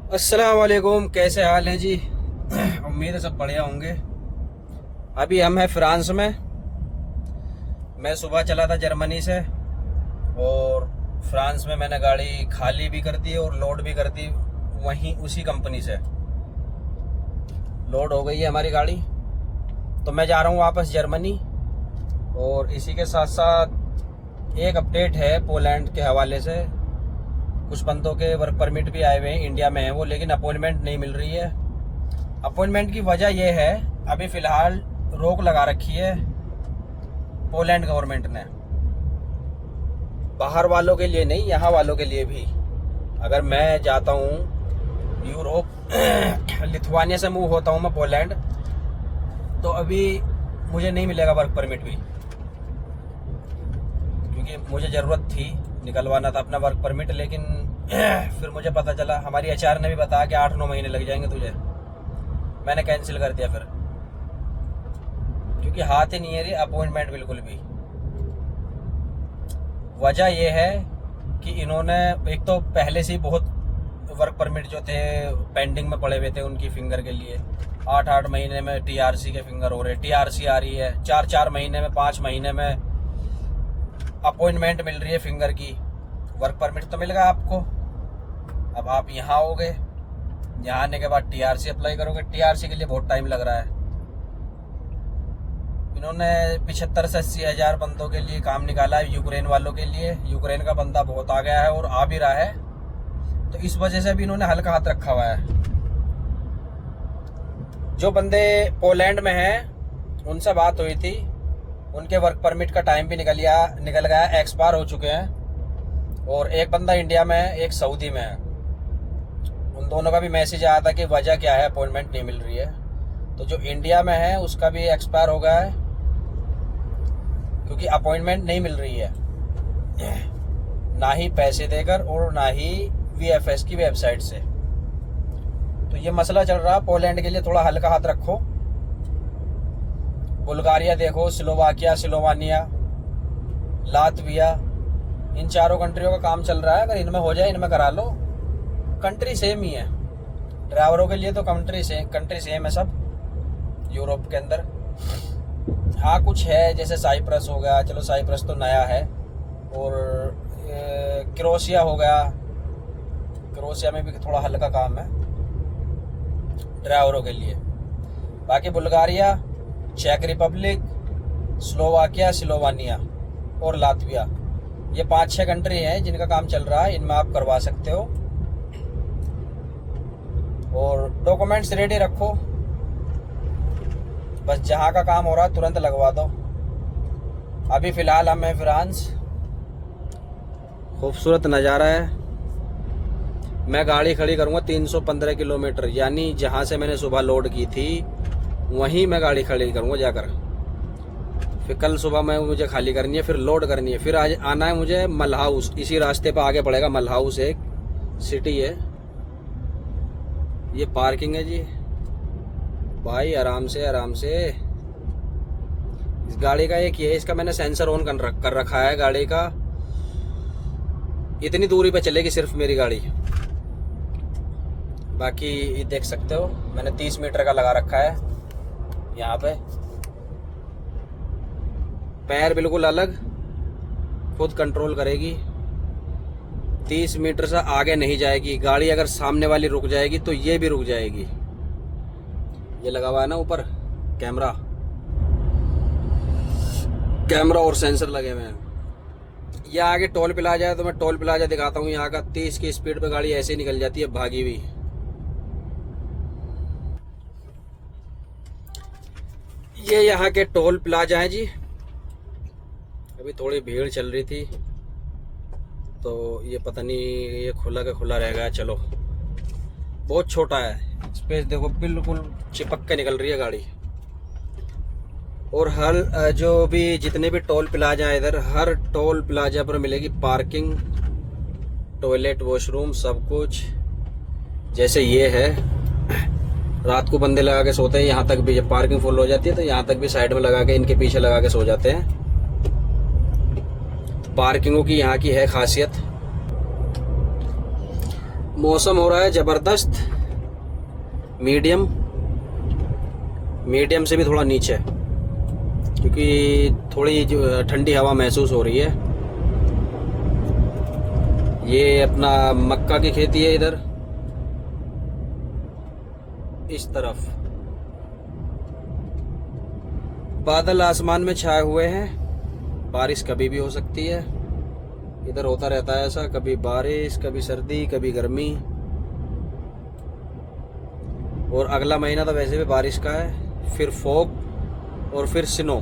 अस्सलाम वालेकुम, कैसे हाल हैं जी। उम्मीद है सब बढ़िया होंगे। अभी हम हैं फ्रांस में। मैं सुबह चला था जर्मनी से और फ्रांस में मैंने गाड़ी खाली भी कर दी और लोड भी कर दी। वहीं उसी कंपनी से लोड हो गई है हमारी गाड़ी। तो मैं जा रहा हूँ वापस जर्मनी। और इसी के साथ साथ एक अपडेट है पोलैंड के हवाले से। कुछ बंदों के वर्क परमिट भी आए हुए हैं, इंडिया में हैं वो, लेकिन अपॉइंटमेंट नहीं मिल रही है। अपॉइंटमेंट की वजह यह है, अभी फ़िलहाल रोक लगा रखी है पोलैंड गवर्नमेंट ने। बाहर वालों के लिए नहीं, यहाँ वालों के लिए भी। अगर मैं जाता हूँ यूरोप लिथुआनिया से मूव होता हूँ मैं पोलैंड, तो अभी मुझे नहीं मिलेगा वर्क परमिट भी, क्योंकि मुझे ज़रूरत थी, निकलवाना था अपना वर्क परमिट। लेकिन फिर मुझे पता चला, हमारी एचआर ने भी बताया कि 8-9 महीने लग जाएंगे तुझे। मैंने कैंसिल कर दिया फिर, क्योंकि हाथ ही नहीं है रही अपॉइंटमेंट बिल्कुल भी। वजह यह है कि इन्होंने एक तो पहले से ही बहुत वर्क परमिट जो थे पेंडिंग में पड़े हुए थे उनकी फिंगर के लिए। 8-8 महीने में टीआरसी के फिंगर हो रहे, टीआरसी आ रही है 4-4 महीने में, 5 महीने में अपॉइंटमेंट मिल रही है फिंगर की। वर्क परमिट तो मिल गया आपको, अब आप यहाँ आओगे, यहाँ आने के बाद टीआरसी अप्लाई करोगे। टीआरसी के लिए बहुत टाइम लग रहा है। इन्होंने 75 से 80 हज़ार बंदों के लिए काम निकाला है, यूक्रेन वालों के लिए। यूक्रेन का बंदा बहुत आ गया है और आ भी रहा है, तो इस वजह से भी इन्होंने हल्का हाथ रखा हुआ है। जो बंदे पोलैंड में हैं उनसे बात हुई थी, उनके वर्क परमिट का टाइम भी निकल गया, एक्सपायर हो चुके हैं। और एक बंदा इंडिया में है, एक सऊदी में है। उन दोनों का भी मैसेज आया था कि वजह क्या है, अपॉइंटमेंट नहीं मिल रही है। तो जो इंडिया में है उसका भी एक्सपायर हो गया है, क्योंकि अपॉइंटमेंट नहीं मिल रही है, ना ही पैसे देकर और ना ही वीएफएस की वेबसाइट से। तो ये मसला चल रहा है। पोलैंड के लिए थोड़ा हल्का हाथ रखो। बुल्गारिया देखो, स्लोवाकिया, स्लोवानिया, लातविया, इन चारों कंट्रियों का काम चल रहा है। अगर इनमें हो जाए, इनमें करा लो। कंट्री सेम ही है, ड्राइवरों के लिए तो कंट्री सेम है सब यूरोप के अंदर। हाँ कुछ है, जैसे साइप्रस हो गया, चलो साइप्रस तो नया है, और क्रोशिया हो गया। क्रोशिया में भी थोड़ा हल्का काम है ड्राइवरों के लिए। बाकी बुल्गारिया, चेक रिपब्लिक, स्लोवाकिया, स्लोवानिया और लातविया, ये 5-6 कंट्री हैं जिनका काम चल रहा है। इनमें आप करवा सकते हो। और डॉक्यूमेंट्स रेडी रखो, बस जहाँ का काम हो रहा है तुरंत लगवा दो। अभी फ़िलहाल हम हैं फ्रांस। खूबसूरत नज़ारा है। मैं गाड़ी खड़ी करूँगा 315 किलोमीटर, यानी जहाँ से मैंने सुबह लोड की थी वहीं मैं गाड़ी खड़ी करूँगा जाकर। फिर कल सुबह में मुझे खाली करनी है, फिर लोड करनी है, फिर आज आना है मुझे मलहाउस। इसी रास्ते पर आगे पड़ेगा मलहाउस, एक सिटी है। ये पार्किंग है जी भाई, आराम से आराम से। इस गाड़ी का एक ये, इसका मैंने सेंसर ऑन कर रखा है गाड़ी का। इतनी दूरी पे चलेगी सिर्फ मेरी गाड़ी। बाकी ये देख सकते हो, मैंने 30 मीटर का लगा रखा है यहाँ पे। पैर बिल्कुल अलग, खुद कंट्रोल करेगी। 30 मीटर से आगे नहीं जाएगी गाड़ी। अगर सामने वाली रुक जाएगी तो ये भी रुक जाएगी। ये लगा हुआ है ना ऊपर कैमरा और सेंसर लगे हुए हैं। ये आगे टोल प्लाजा है, तो मैं टोल प्लाजा दिखाता हूँ यहाँ का। 30 की स्पीड पे गाड़ी ऐसे ही निकल जाती है भागी हुई। ये यहाँ के टोल प्लाजा है जी। अभी थोड़ी भीड़ चल रही थी, तो ये पता नहीं ये खुला का खुला रह गया। चलो, बहुत छोटा है स्पेस, देखो बिल्कुल चिपक के निकल रही है गाड़ी। और हर जो भी जितने भी टोल प्लाजा है इधर, हर टोल प्लाजा पर मिलेगी पार्किंग, टॉयलेट, वॉशरूम, सब कुछ। जैसे ये है, रात को बंदे लगा के सोते हैं यहाँ तक भी। जब पार्किंग फुल हो जाती है तो यहाँ तक भी साइड में लगा के, इनके पीछे लगा के सो जाते हैं। पार्किंगों की यहाँ की है खासियत। मौसम हो रहा है ज़बरदस्त, मीडियम से भी थोड़ा नीचे, क्योंकि थोड़ी जो ठंडी हवा महसूस हो रही है। ये अपना मक्का की खेती है इधर इस तरफ। बादल आसमान में छाए हुए हैं, बारिश कभी भी हो सकती है। इधर होता रहता है ऐसा, कभी बारिश, कभी सर्दी, कभी गर्मी। और अगला महीना तो वैसे भी बारिश का है, फिर फॉग और फिर स्नो।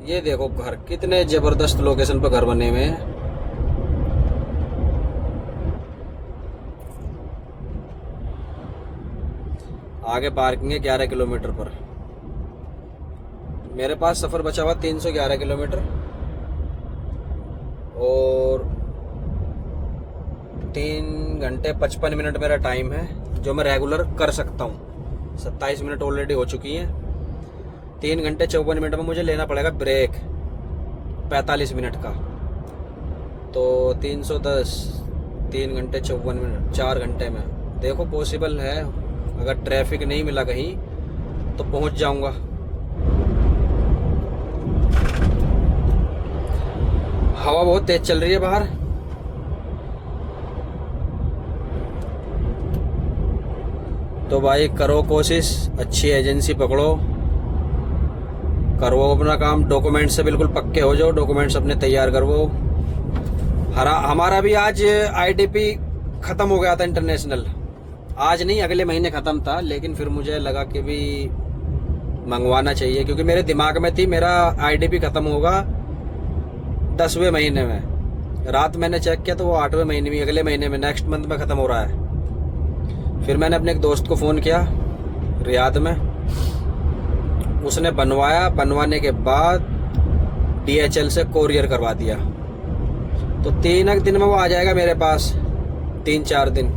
ये देखो घर, कितने जबरदस्त लोकेशन पर घर बने हुए हैं। आगे पार्किंग है 11 किलोमीटर पर। मेरे पास सफ़र बचा हुआ 311 किलोमीटर और 3 घंटे 55 मिनट मेरा टाइम है, जो मैं रेगुलर कर सकता हूँ। 27 मिनट ऑलरेडी हो चुकी हैं। 3 घंटे 54 मिनट में मुझे लेना पड़ेगा ब्रेक 45 मिनट का, तो 310, 3 घंटे 54 मिनट, 4 घंटे में। देखो पॉसिबल है, अगर ट्रैफिक नहीं मिला कहीं तो पहुंच जाऊंगा। हवा बहुत तेज चल रही है बाहर। तो भाई करो कोशिश, अच्छी एजेंसी पकड़ो, करो अपना काम, डॉक्यूमेंट से बिल्कुल पक्के हो जाओ, डॉक्यूमेंट्स अपने तैयार करो। हमारा भी आज आईडीपी ख़त्म हो गया था इंटरनेशनल, आज नहीं अगले महीने ख़त्म था, लेकिन फिर मुझे लगा कि भी मंगवाना चाहिए, क्योंकि मेरे दिमाग में थी मेरा आईडीपी ख़त्म होगा 10वें महीने में। रात मैंने चेक किया तो वो 8वें महीने में, अगले महीने में, नेक्स्ट मंथ में ख़त्म हो रहा है। फिर मैंने अपने एक दोस्त को फ़ोन किया रियाद में, उसने बनवाया, बनवाने के बाद DHL से कोरियर करवा दिया, तो 3 दिन में वो आ जाएगा मेरे पास, 3-4 दिन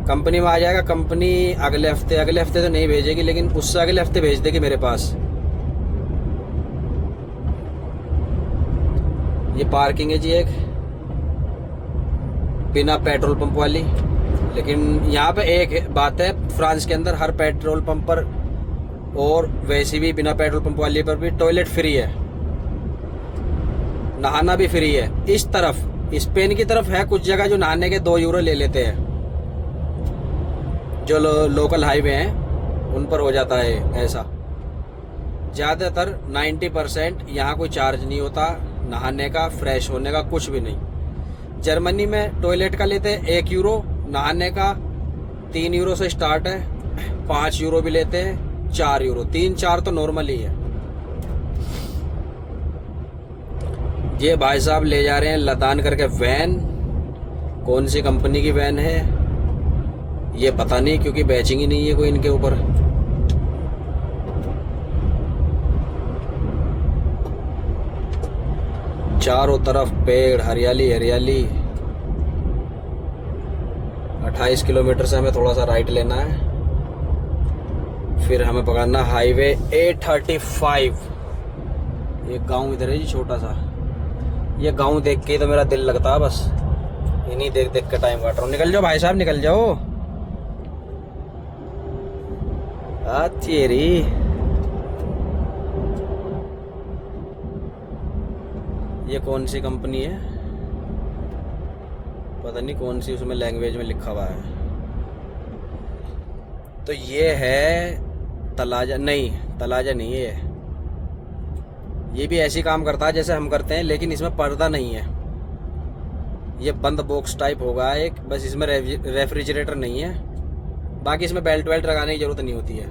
कंपनी में आ जाएगा। कंपनी अगले हफ्ते तो नहीं भेजेगी, लेकिन उससे अगले हफ्ते भेज देगी मेरे पास। ये पार्किंग है जी एक, बिना पेट्रोल पंप वाली। लेकिन यहाँ पे एक बात है, फ्रांस के अंदर हर पेट्रोल पंप पर और वैसे भी बिना पेट्रोल पंप वाली पर भी टॉयलेट फ्री है, नहाना भी फ्री है। इस तरफ, स्पेन की तरफ है कुछ जगह जो नहाने के 2 यूरो ले लेते हैं, जो लोकल हाईवे हैं उन पर हो जाता है ऐसा। ज़्यादातर 90% यहाँ कोई चार्ज नहीं होता नहाने का, फ्रेश होने का, कुछ भी नहीं। जर्मनी में टॉयलेट का लेते हैं 1 यूरो, नहाने का 3 यूरो से स्टार्ट है, 5 यूरो भी लेते हैं, 4 यूरो, 3-4 तो नॉर्मल ही है। ये भाई साहब ले जा रहे हैं लदान करके वैन, कौन सी कंपनी की वैन है ये पता नहीं, क्योंकि बैचिंग ही नहीं है कोई इनके ऊपर। चारों तरफ पेड़, हरियाली हरियाली। 28 किलोमीटर से हमें थोड़ा सा राइट लेना है, फिर हमें पकड़ना हाईवे A35। ये गांव इधर है जी छोटा सा, ये गांव देख के तो मेरा दिल लगता है, बस इन्हीं देख देख के टाइम काट रहा हूँ। निकल जाओ भाई साहब, निकल जाओ। तेरी ये कौन सी कंपनी है, पता नहीं कौन सी उसमें लैंग्वेज में लिखा हुआ है। तो ये है तलाजा, नहीं तलाजा नहीं है ये भी ऐसी काम करता है जैसे हम करते हैं, लेकिन इसमें पर्दा नहीं है, ये बंद बॉक्स टाइप होगा एक, बस इसमें रेफ्रिजरेटर नहीं है। बाकी इसमें बेल्ट वेल्ट लगाने की जरूरत नहीं होती है।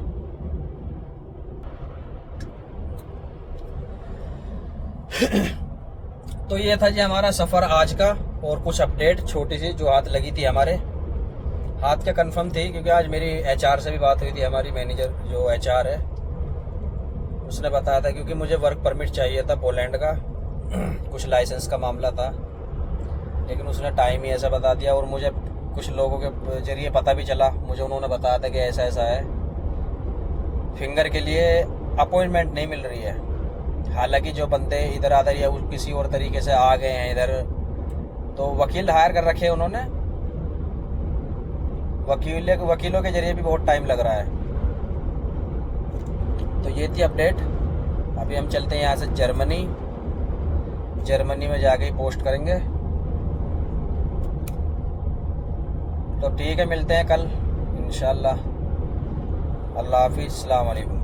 तो ये था जी हमारा सफ़र आज का, और कुछ अपडेट छोटी सी जो हाथ लगी थी, हमारे हाथ क्या कंफर्म थी, क्योंकि आज मेरी HR से भी बात हुई थी। हमारी मैनेजर जो HR है उसने बताया था, क्योंकि मुझे वर्क परमिट चाहिए था पोलैंड का, कुछ लाइसेंस का मामला था, लेकिन उसने टाइम ही ऐसा बता दिया। और मुझे कुछ लोगों के जरिए पता भी चला, मुझे उन्होंने बताया था कि ऐसा ऐसा है, फिंगर के लिए अपॉइंटमेंट नहीं मिल रही है। हालांकि जो बंदे इधर आधर या किसी और तरीके से आ गए हैं इधर, तो वकील हायर कर रखे हैं उन्होंने, वकीलों के जरिए भी बहुत टाइम लग रहा है। तो ये थी अपडेट। अभी हम चलते हैं यहाँ से जर्मनी में जाके ही पोस्ट करेंगे। तो ठीक है, मिलते हैं कल इंशाल्लाह। अल्लाह हाफिज़, अस्सलाम वालेकुम।